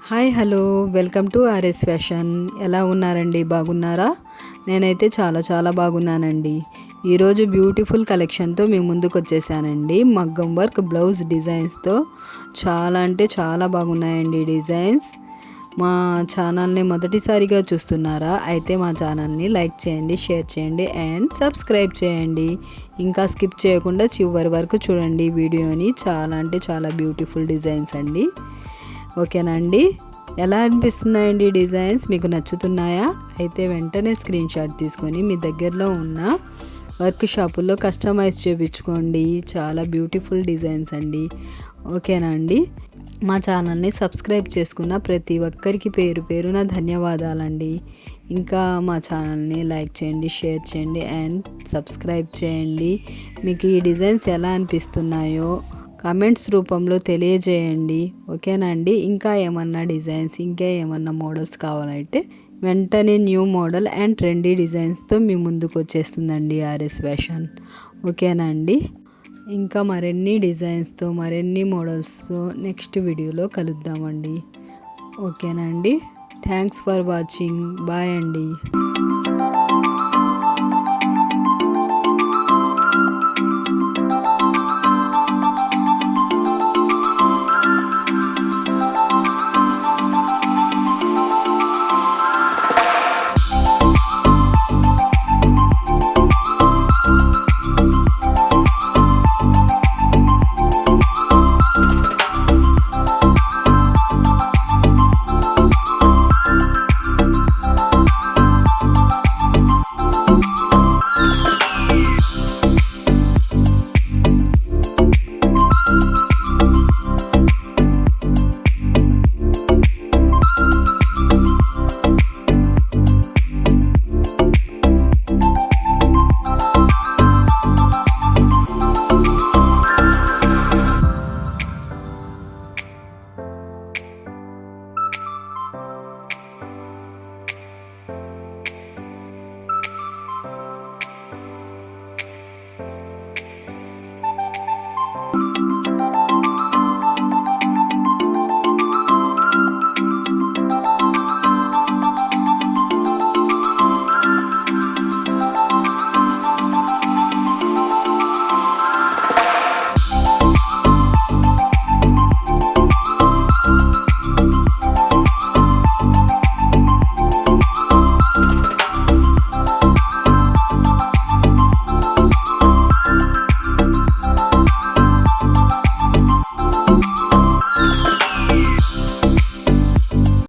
Hi hello welcome to RS fashion. ఎలా ఉన్నారండి, బాగున్నారా? నేనైతే చాలా బాగున్నానండి. ఈరోజు బ్యూటిఫుల్ కలెక్షన్తో మీ ముందుకు వచ్చేసానండి. మగ్గం వర్క్ బ్లౌజ్ డిజైన్స్తో చాలా అంటే చాలా బాగున్నాయండి డిజైన్స్. మా ఛానల్ని మొదటిసారిగా చూస్తున్నారా? అయితే మా ఛానల్ని లైక్ చేయండి, షేర్ చేయండి అండ్ సబ్స్క్రైబ్ చేయండి. ఇంకా స్కిప్ చేయకుండా చివరి వరకు చూడండి వీడియోని. చాలా అంటే చాలా బ్యూటిఫుల్ డిజైన్స్ అండి. ఓకేనా అండి? ఎలా అనిపిస్తున్నాయండి డిజైన్స్? మీకు నచ్చుతున్నాయా? అయితే వెంటనే స్క్రీన్ షాట్ తీసుకొని మీ దగ్గరలో ఉన్న వర్క్ షాపుల్లో కస్టమైజ్ చేయించుకోండి. చాలా బ్యూటిఫుల్ డిజైన్స్ అండి. ఓకేనా అండి? మా ఛానల్ని సబ్స్క్రైబ్ చేసుకున్న ప్రతి ఒక్కరికి పేరు పేరున ధన్యవాదాలండి. ఇంకా మా ఛానల్ని లైక్ చేయండి, షేర్ చేయండి అండ్ సబ్స్క్రైబ్ చేయండి. మీకు ఈ డిజైన్స్ ఎలా అనిపిస్తున్నాయో కామెంట్స్ రూపంలో తెలియజేయండి. ఓకేనా అండి? ఇంకా ఏమన్నా డిజైన్స్, ఇంకా ఏమన్నా మోడల్స్ కావాలంటే వెంటనే న్యూ మోడల్ అండ్ ట్రెండీ డిజైన్స్తో మీ ముందుకు వచ్చేస్తుందండి ఆర్ఎస్ ఫ్యాషన్. ఓకేనా అండి? ఇంకా మరిన్ని డిజైన్స్తో, మరిన్ని మోడల్స్తో నెక్స్ట్ వీడియోలో కలుద్దామండి. ఓకేనా అండి? Thanks for watching. బాయ్ అండి.